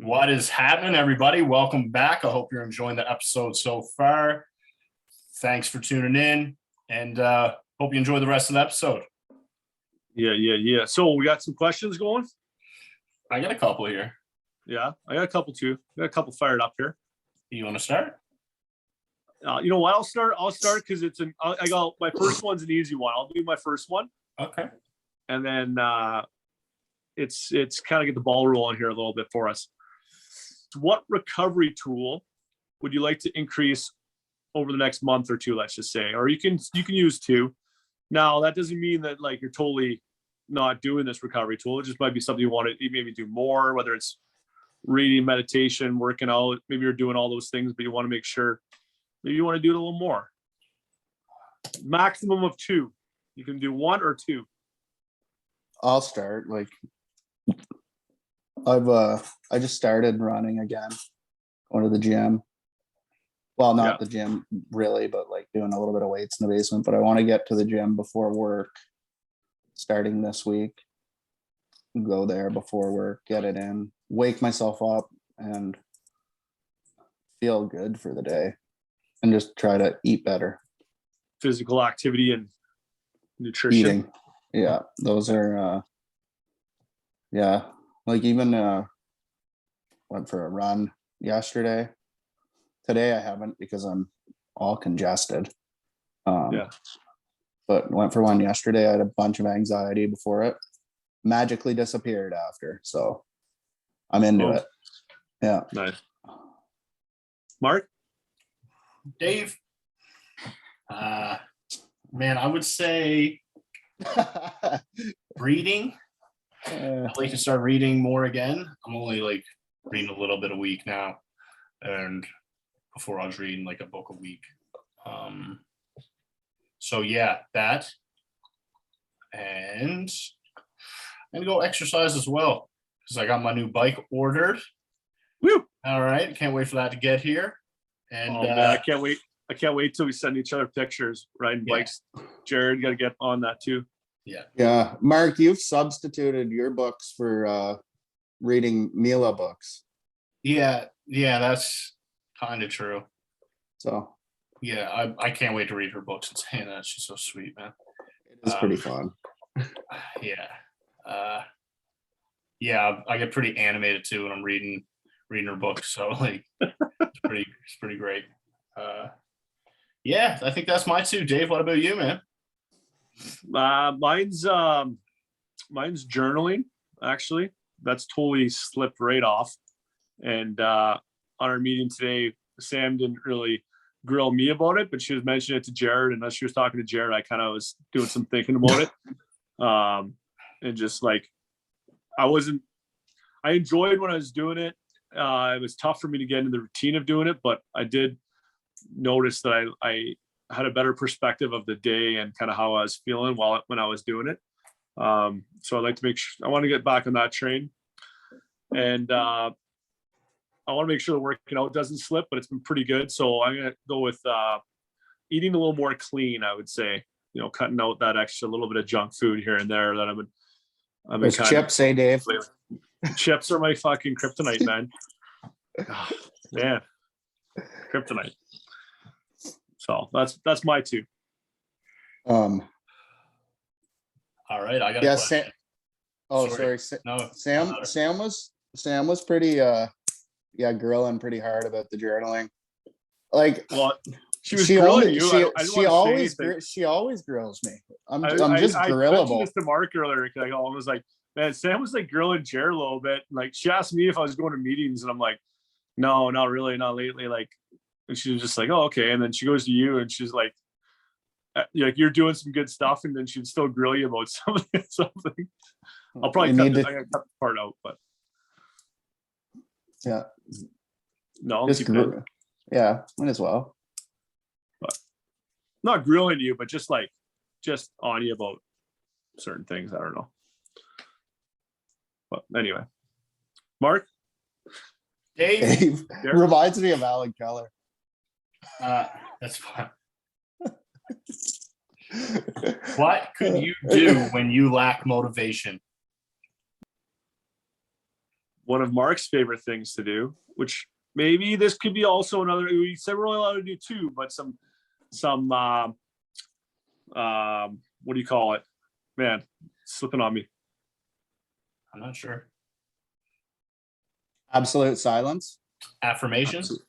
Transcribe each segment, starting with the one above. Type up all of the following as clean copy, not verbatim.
What is happening, everybody? Welcome back. I hope you're enjoying the episode so far. Thanks for tuning in, and hope you enjoy the rest of the episode. Yeah. So we got some questions going. I got a couple here. Yeah, I got a couple too. I got a couple fired up here. You want to start? You know what? I'll start because I got my first one's an easy one. I'll do my first one, Okay. and then it's kind of get the ball rolling here a little bit for us. What recovery tool would you like to increase over the next month or two? Let's just say, or you can use two. Now that doesn't mean that like you're totally not doing this recovery tool. It just might be something you want to maybe do more, whether it's reading, meditation, working out. Maybe you're doing all those things, but you want to make sure maybe you want to do it a little more. Maximum of two. You can do one or two. I'll start. I just started running again, going to the gym. Well, not the gym really, but like doing a little bit of weights in the basement. But I want to get to the gym before work, starting this week. Go there before work, get it in, wake myself up, and feel good for the day, and just try to eat better. Physical activity and nutrition. Eating, yeah, those are. Like even went for a run yesterday. Today I haven't because I'm all congested. But went for one yesterday. I had a bunch of anxiety before it. Magically disappeared after. So I'm into it. Yeah. Nice. Mark? Dave? Man, I would say reading. I'd like to start reading more again. I'm only like reading a little bit a week now, and before I was reading like a book a week. So yeah, that, and I'm gonna go exercise as well because I got my new bike ordered. Woo! All right, can't wait for that to get here. And man, I can't wait. I can't wait till we send each other pictures riding bikes. Jared, got to get on that too. Yeah. Mark, you've substituted your books for reading Mila books. Yeah, that's kind of true. So yeah, I can't wait to read her books and saying that. She's so sweet, man. it is pretty fun. Yeah. I get pretty animated too when I'm reading her books. So like it's pretty great. Yeah, I think that's my two. Dave, what about you, man? Mine's journaling, actually. That's totally slipped right off. And on our meeting today, Sam didn't really grill me about it, but she was mentioning it to Jared, and as she was talking to Jared, I kind of was doing some thinking about it. And just like I enjoyed when I was doing it. It was tough for me to get into the routine of doing it, but I did notice that I had a better perspective of the day and kind of how I was feeling when I was doing it. So I'd like to I want to get back on that train, and I want to make sure the working out doesn't slip, but it's been pretty good. So I'm going to go with eating a little more clean, I would say, cutting out that extra little bit of junk food here and there that I'm Those chips, hey Dave. Chips are my fucking kryptonite, man. Oh, man, kryptonite. So that's my two. All right, I got. Sam. Oh, sorry. No, Sam was pretty grilling pretty hard about the journaling. Like, well, she was grilling you. She always grills me. I'm just grillable. I mentioned this to Mark earlier because I was like, man, Sam was like grilling Jared a little bit. Like she asked me if I was going to meetings, and I'm like, no, not really, not lately. Like, and she was just like, oh, okay. And then she goes to you, and she's like you're doing some good stuff, and then she'd still grill you about something. I'll probably cut the part out, but yeah, no, yeah, might as well. But not grilling you, but just on you about certain things. I don't know. But anyway, Mark, Dave reminds me of Alan Keller. That's fine. What could you do when you lack motivation? one of Mark's favorite things to do, which maybe this could be also another, we said we're only allowed to do two, but some what do you call it? Man, slipping on me. I'm not sure. Absolute silence. Affirmations.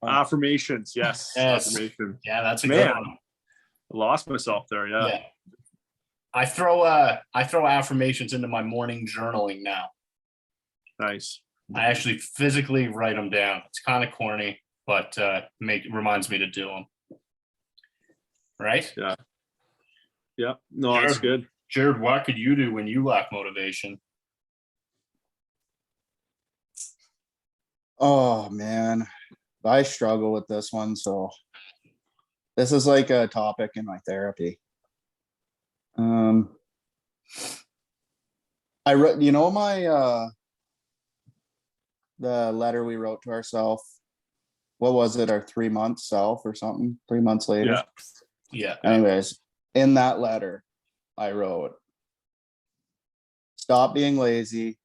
Affirmations, yes. Yes. Affirmation. Yeah, that's a Man. good one. I lost myself there. Yeah. Yeah. I throw affirmations into my morning journaling now. Nice. I actually physically write them down. It's kind of corny, but reminds me to do them. Right? Yeah. No, that's Sure. good. Jared, what could you do when you lack motivation? Oh man, I struggle with this one. So this is like a topic in my therapy. I wrote, the letter we wrote to ourselves. What was it? Our 3 month self or something? 3 months later. Yeah. Yeah. Anyways, in that letter, I wrote, stop being lazy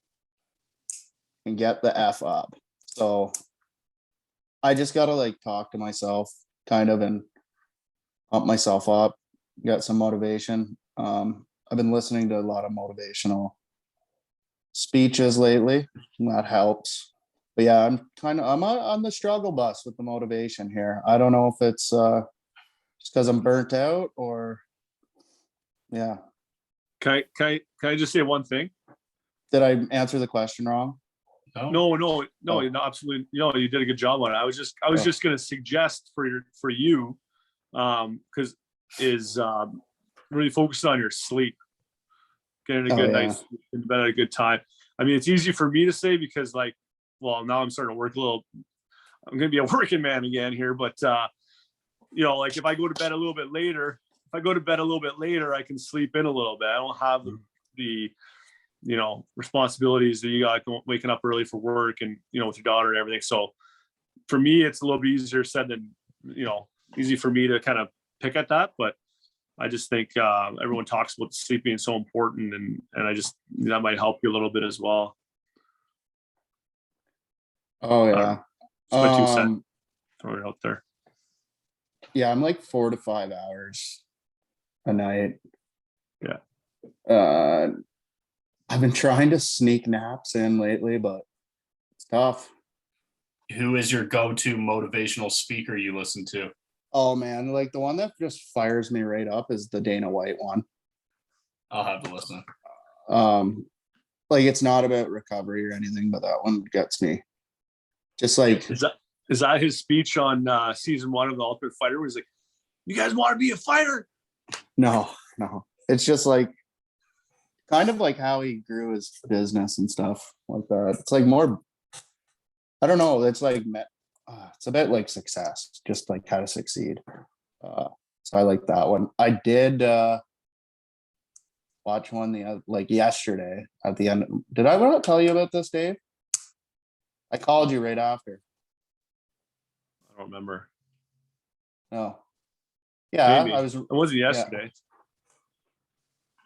and get the F up. So I just got to like talk to myself kind of and pump myself up, get some motivation. I've been listening to a lot of motivational speeches lately, and that helps. But yeah, I'm on the struggle bus with the motivation here. I don't know if it's just because I'm burnt out or yeah. Can I just say one thing? Did I answer the question wrong? No, absolutely. You did a good job on it. I was just going to suggest for you, because is really focusing on your sleep, getting a good night's sleep in bed at a good time. I mean, it's easy for me to say because now I'm starting to work I'm going to be a working man again here, but like if I go to bed a little bit later, I can sleep in a little bit. I don't have the responsibilities that you got waking up early for work and, with your daughter and everything. So for me, it's a little bit easier said than, easy for me to kind of pick at that. But I just think everyone talks about sleep being so important and I just, that might help you a little bit as well. Oh yeah. It's my 2 cents. Throw it out there. Yeah, I'm like 4 to 5 hours a night. Yeah. I've been trying to sneak naps in lately, but it's tough. Who is your go-to motivational speaker you listen to? Oh man, like the one that just fires me right up is the Dana White one. I'll have to listen. Like it's not about recovery or anything, but that one gets me. Just like is that his speech on season 1 of The Ultimate Fighter? Was like, you guys want to be a fighter? No. It's just like kind of like how he grew his business and stuff like that. It's like more, I don't know. It's like, it's a bit like success, just like how to succeed. So I like that one. I did watch one yesterday at the end. Did I want to tell you about this, Dave? I called you right after. I don't remember. No. Yeah, Maybe. I was. It wasn't yesterday.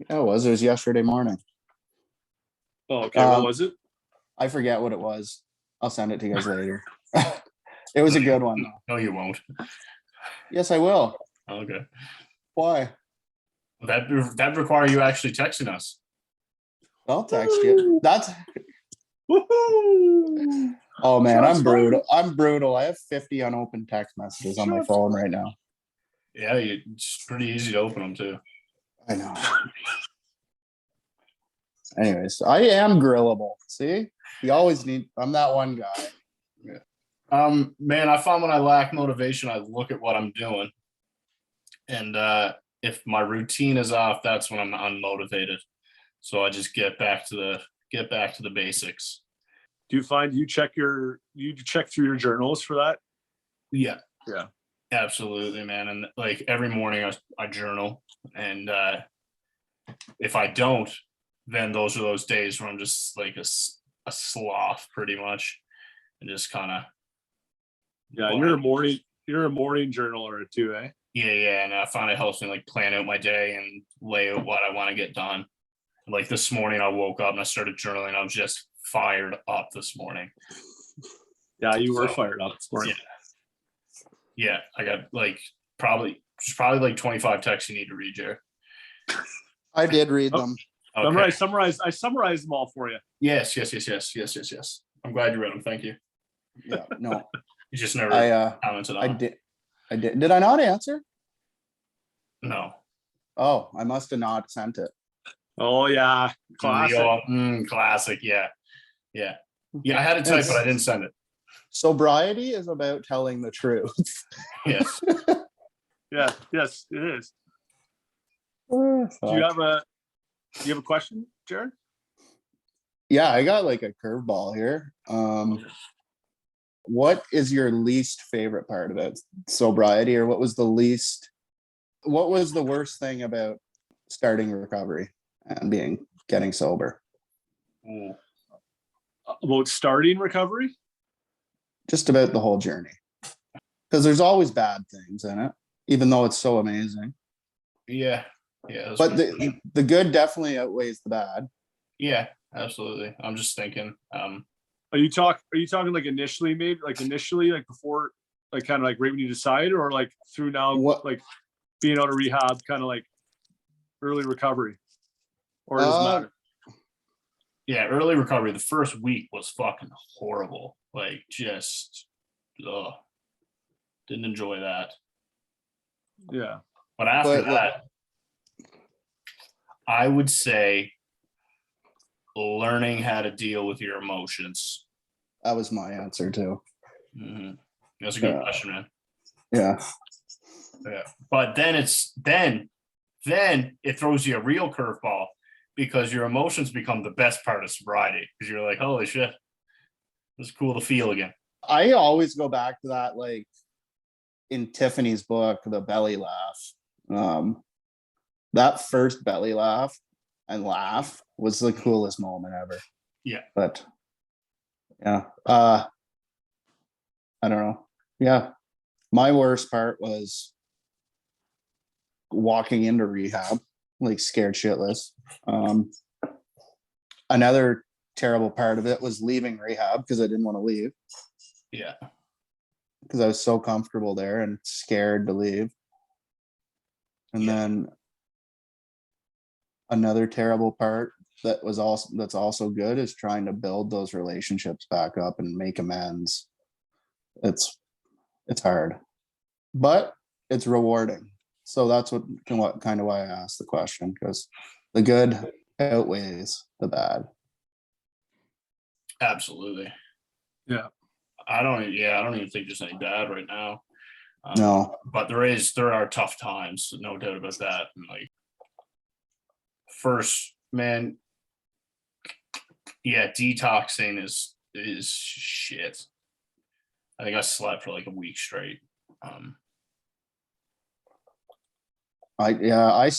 Yeah, it was. It was yesterday morning. Oh, okay. What was it? I forget what it was. I'll send it to you guys later. It was a good one, though. No, you won't. Yes, I will. Okay. Why? That require you actually texting us. I'll text you. That's. Woohoo! Oh man, Shots I'm brutal. I'm brutal. I have 50 unopened text messages on my Shots phone right now. Yeah, it's pretty easy to open them too. I know. Anyways, I am grillable. See, I'm that one guy. Man, I find when I lack motivation, I look at what I'm doing, and if my routine is off, that's when I'm unmotivated. So I just get back to the basics. Do you find you check through your journals for that? Yeah. Yeah. Absolutely, man. And like every morning I journal, and if I don't, then those are those days where I'm just like a sloth pretty much, and just kind of. Yeah, you're a morning journaler too, eh? Yeah, and I find it helps me like plan out my day and lay out what I want to get done. Like this morning, I woke up and I started journaling. I was just fired up this morning. Yeah, you were So, fired up this morning. Yeah, I got like probably like 25 texts you need to read, Jared. I did read Oh. them. Remember, Okay. I summarized them all for you. Yes. I'm glad you read them. Thank you. Yeah, no, You just never commented on I them. did. I did. Did I not answer? No. Oh, I must have not sent it. Oh yeah, classic. Classic. Yeah. I had it typed, but I didn't send it. Sobriety is about telling the truth. Yes. Yeah, yes, it is. Fuck. Do you have a question, Jared? Yeah, I got like a curveball here. What is your least favorite part about sobriety, or what was the worst thing about starting recovery and getting sober? Ooh. About starting recovery? Just about the whole journey. Because there's always bad things in it, even though it's so amazing. Yeah. Yeah. But the good definitely outweighs the bad. Yeah, absolutely. I'm just thinking. Are you talking like initially, maybe like before, like kind of like right when you decided, or like through now, What- like being out of rehab, kind of like early recovery, or does it matter? Yeah, early recovery. The first week was fucking horrible. Like, just, didn't enjoy that. Yeah. But after But, that, I would say learning how to deal with your emotions. that was my answer too. That's a good Yeah. question, man. Yeah. Yeah. But then it throws you a real curveball, because your emotions become the best part of sobriety, because you're like, holy shit, it's cool to feel again. I always go back to that, like in Tiffany's book, The Belly Laugh. That first belly laugh and laugh was the coolest moment ever. Yeah. But yeah, I don't know. Yeah. My worst part was walking into rehab, like scared shitless. Another terrible part of it was leaving rehab because I didn't want to leave, Yeah. because I was so comfortable there and scared to leave. And Yeah. then another terrible part that's also good is trying to build those relationships back up and make amends. It's hard, but it's rewarding. So that's what kind of why I asked the question, because the good outweighs the bad. Absolutely. Yeah. I don't even think there's any bad right now. No. But there are tough times, no doubt about that. And like, first, man, yeah, detoxing is shit. I think I slept for like a week straight. I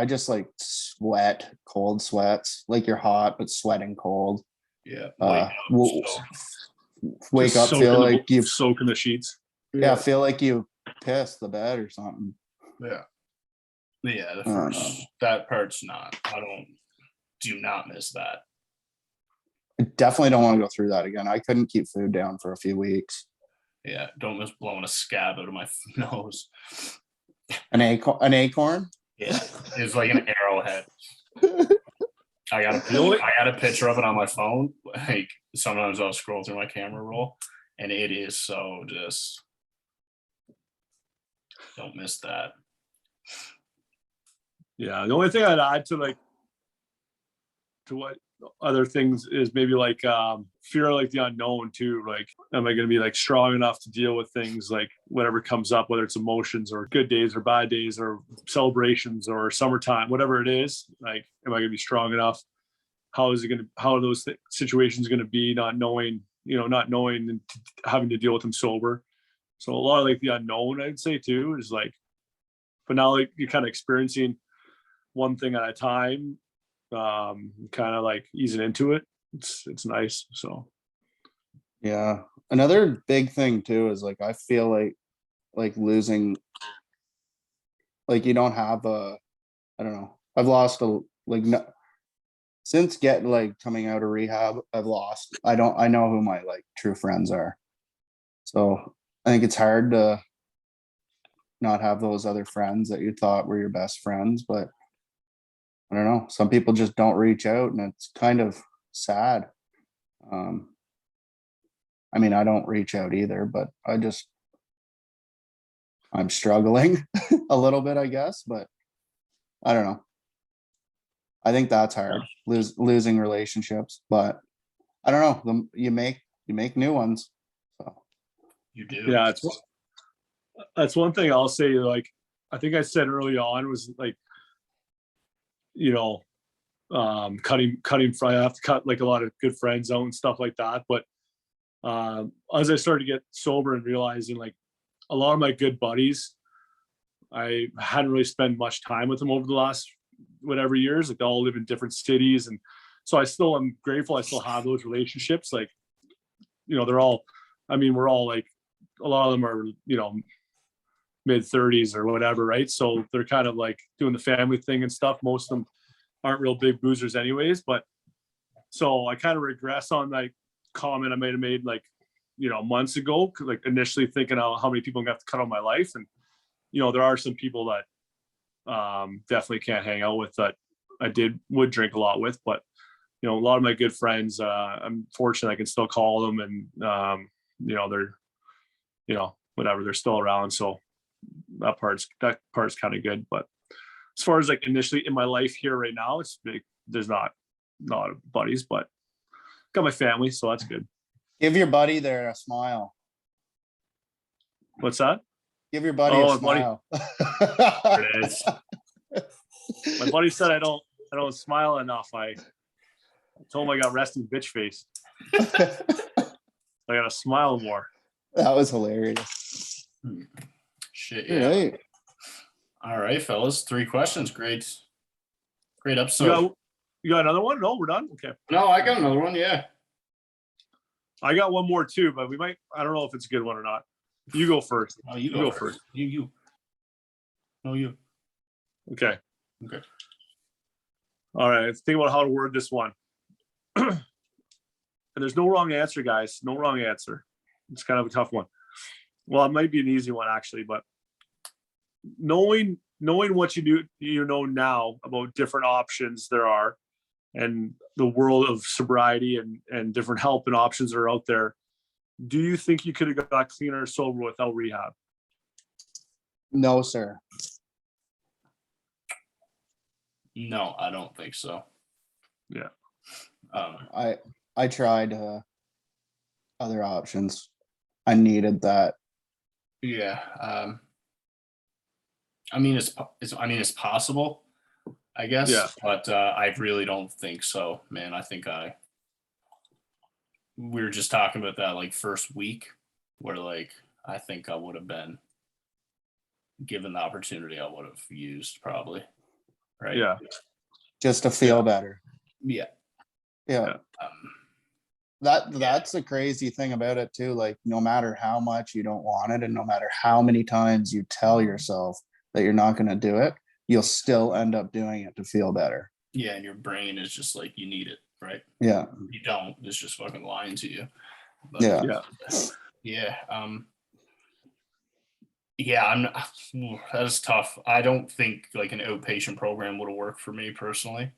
just like sweat, cold sweats, like you're hot but sweating cold. Yeah. Wake up, feel like you soak in the sheets. feel like you pissed the bed or something. Yeah. That part's not. Do not miss that. I definitely don't want to go through that again. I couldn't keep food down for a few weeks. Yeah, don't miss blowing a scab out of my nose. An acorn? Yeah, it's like an arrowhead. I got a picture of it on my phone. Like, sometimes I'll scroll through my camera roll, and it is so just, don't miss that. Yeah. The only thing I'd add to what other things is maybe like fear, like the unknown too. Like, am I going to be like strong enough to deal with things, like whatever comes up, whether it's emotions or good days or bad days or celebrations or summertime, whatever it is. Like, am I going to be strong enough? How are those situations going to be, not knowing and having to deal with them sober. So a lot of like the unknown, I'd say too, is like, but now like you're kind of experiencing one thing at a time, kind of like easing into it. It's nice. So Yeah. Another big thing too is like I feel like losing, like you don't have I don't know. I've lost since getting like coming out of rehab, I've lost. I know who my like true friends are. So I think it's hard to not have those other friends that you thought were your best friends, but I don't know. Some people just don't reach out and it's kind of sad. Um, I mean, I don't reach out either, but I'm struggling a little bit, I guess, but I don't know. I think that's hard, losing relationships, but I don't know. You make new ones. So You do. Yeah, that's one thing I'll say. Like, I think I said early on was like, you know, cutting. I have to cut like a lot of good friends out and stuff like that. But as I started to get sober and realizing like a lot of my good buddies, I hadn't really spent much time with them over the last whatever years. Like they all live in different cities, and so I still am grateful. I still have those relationships. Like, they're all. I mean, we're all like a lot of them are mid-30s or whatever, right? So they're kind of like doing the family thing and stuff. Most of them aren't real big boozers anyways, but so I kind of regress on like comment I might have made like months ago, like initially thinking how many people I'm gonna have to cut out my life. And there are some people that definitely can't hang out with that I would drink a lot with, but a lot of my good friends, I'm fortunate I can still call them, and they're whatever, they're still around. So that part's kind of good. But as far as like initially in my life here right now, it's big. There's not a lot of buddies, but got my family, so that's good. give your buddy there a smile. What's that? Give your buddy Oh, a smile. There it is. My buddy said I don't smile enough. I told him I got resting bitch face. I gotta smile more. That was hilarious. Shit, yeah. Right. All right, fellas. 3 questions. Great episode. You got another one? No, we're done. Okay. No, I got another one. Yeah. I got one more too, but I don't know if it's a good one or not. You go first. Oh, you go first. You. No, you. Okay. Okay. All right. Let's think about how to word this one. And there's no wrong answer, guys. No wrong answer. It's kind of a tough one. Well, it might be an easy one actually, but knowing what you know now about different options there are, and the world of sobriety and different help and options that are out there, do you think you could have got clean or sober without rehab? No, sir. No, I don't think so. Yeah. I tried other options. I needed that. Yeah. I mean, it's possible, I guess. Yeah. But I really don't think so, man. I think we were just talking about that like first week, where like I think I would have been given the opportunity, I would have used probably. Right. Yeah. Just to feel better. Yeah. Yeah. That's the crazy thing about it too. Like no matter how much you don't want it, and no matter how many times you tell yourself that you're not going to do it, you'll still end up doing it to feel better. Yeah, and your brain is just like, you need it, right? Yeah. You don't. It's just fucking lying to you. But, Yeah. Yeah. Yeah, that is tough. I don't think like an outpatient program would have worked for me personally.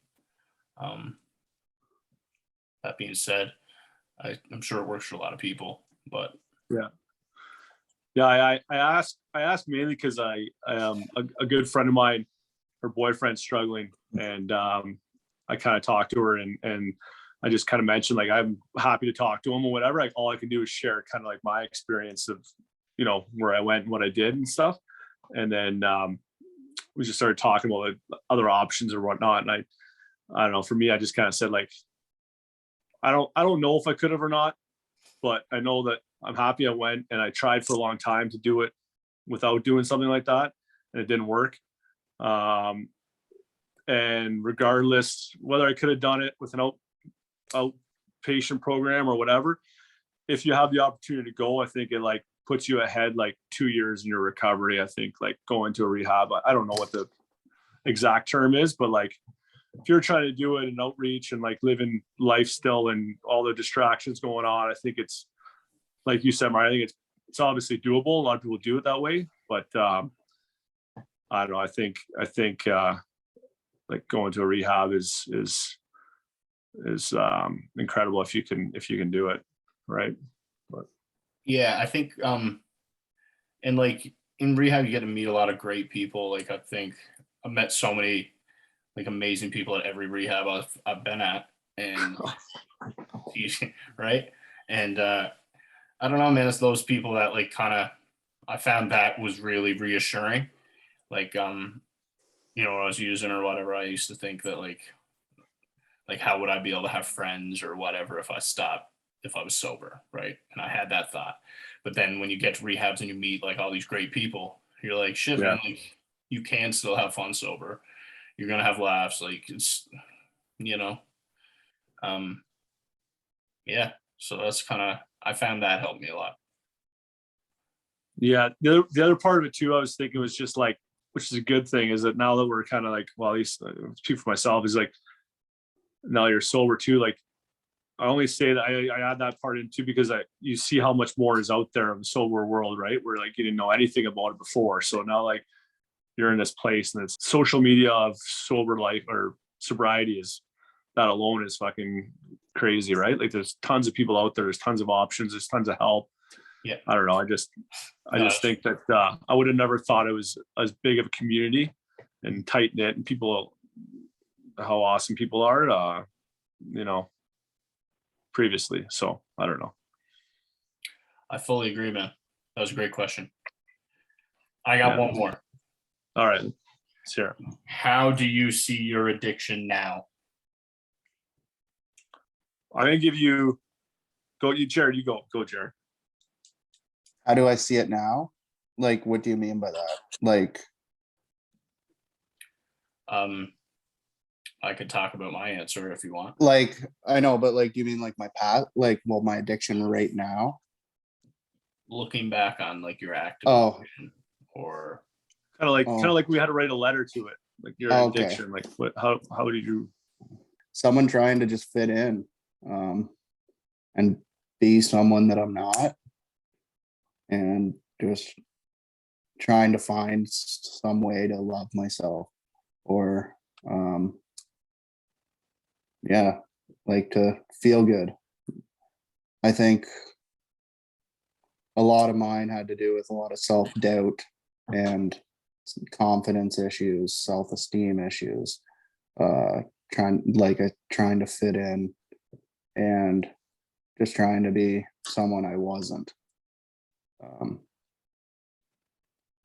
That being said, I'm sure it works for a lot of people, but I asked mainly because I a good friend of mine, her boyfriend's struggling, and I kind of talked to her and I just kind of mentioned like I'm happy to talk to him or whatever. Like all I can do is share kind of like my experience of where I went and what I did and stuff, and then we just started talking about like other options or whatnot. And I don't know. For me, I just kind of said like I don't know if I could have or not, but I know that I'm happy I went, and I tried for a long time to do it without doing something like that, and it didn't work. And regardless whether I could have done it with an outpatient program or whatever, if you have the opportunity to go, I think it like puts you ahead like 2 years in your recovery. I think like going to a rehab, I don't know what the exact term is, but like if you're trying to do it and outreach and like living life still and all the distractions going on, I think it's like you said, Mark, I think it's obviously doable. A lot of people do it that way, but I don't know. I think like going to a rehab is incredible if you can do it, right? But Yeah, I think and like in rehab you get to meet a lot of great people. Like I think I've met so many like amazing people at every rehab I've been at, and right. And I don't know, man, it's those people that like kind of, I found that was really reassuring. Like when I was using or whatever, I used to think that like how would I be able to have friends or whatever if I was sober, right? And I had that thought. But then when you get to rehabs and you meet like all these great people, you're like, shit, man, like you can still have fun sober. You're gonna have laughs, like it's you know. Yeah. So that's kind of, I found that helped me a lot. yeah, the other part of it too, I was thinking was just like, which is a good thing, is that now that we're kind of like, well, at least speak for myself, is like now you're sober too. Like I only say that I add that part in too because you see how much more is out there in the sober world, right? Where like you didn't know anything about it before. So now like you're in this place and it's social media of sober life or sobriety is, that alone is fucking crazy, right? Like there's tons of people out there, there's tons of options, there's tons of help. Yeah. I don't know. I just think that I would have never thought it was as big of a community and tight knit and people, how awesome people are, previously. So I don't know. I fully agree, man. That was a great question. I got one more. All right. Sure. How do you see your addiction now? I'm going to give you, Jared, you go, Jared. How do I see it now? Like, what do you mean by that? Like, I could talk about my answer if you want. like, I know, but like, you mean like my path, like, well, my addiction right now? Looking back on like your active Oh. addiction, or Kind of like we had to write a letter to it, like your Okay. addiction. Like how did you? Someone trying to just fit in, and be someone that I'm not, and just trying to find some way to love myself, or yeah, like to feel good. I think a lot of mine had to do with a lot of self-doubt and confidence issues, self-esteem issues, trying to fit in and just trying to be someone I wasn't.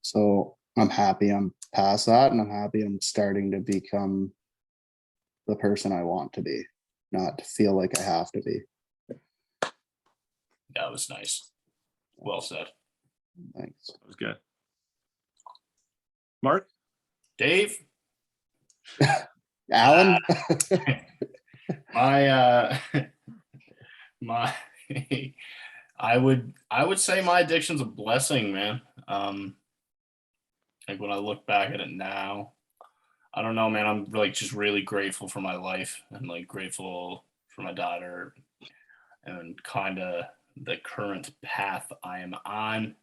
So I'm happy I'm past that, and I'm happy I'm starting to become the person I want to be, not to feel like I have to be. that was nice. Well said. Thanks. That was good. Mark? Dave, Alan? my my I would say my addiction's a blessing, man. Like when I look back at it now, I don't know, man, I'm like just really grateful for my life and like grateful for my daughter and kind of the current path I am on.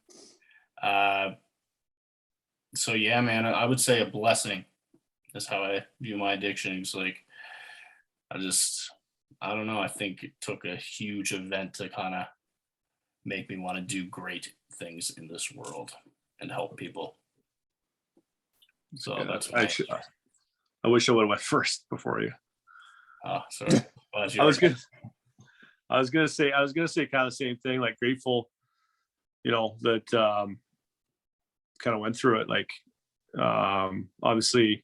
So yeah, man, I would say a blessing is how I view my addiction. It's like I don't know. I think it took a huge event to kind of make me want to do great things in this world and help people. So Yeah, that's I wish I would have went first before you. Oh, sorry. I was gonna say kind of the same thing, like grateful, that kind of went through it. Like obviously,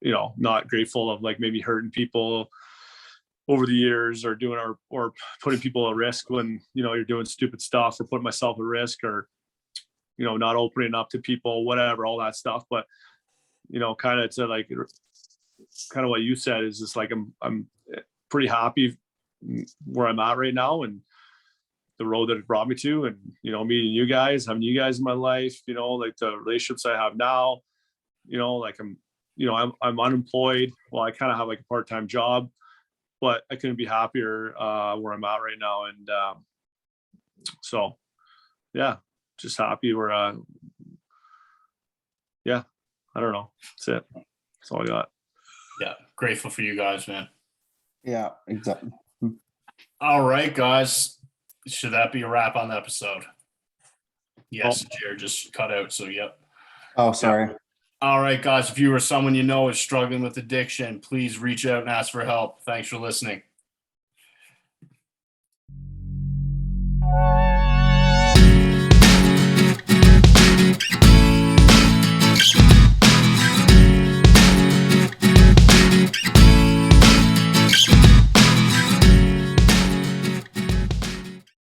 not grateful of like maybe hurting people over the years or or putting people at risk when you're doing stupid stuff, or putting myself at risk, or not opening up to people, whatever, all that stuff. But kind of to like kind of what you said is just like I'm pretty happy where I'm at right now and the road that it brought me to, and meeting you guys, having you guys in my life, like the relationships I have now, like I'm I'm unemployed. Well, I kind of have like a part-time job, but I couldn't be happier where I'm at right now. And so, yeah, just happy. We're, yeah, I don't know. That's it. That's all I got. Yeah, grateful for you guys, man. Yeah, exactly. All right, guys. Should that be a wrap on the episode? Yes, Jared just cut out. So, yep. Oh, sorry. All right, guys. If you or someone you know is struggling with addiction, please reach out and ask for help. Thanks for listening.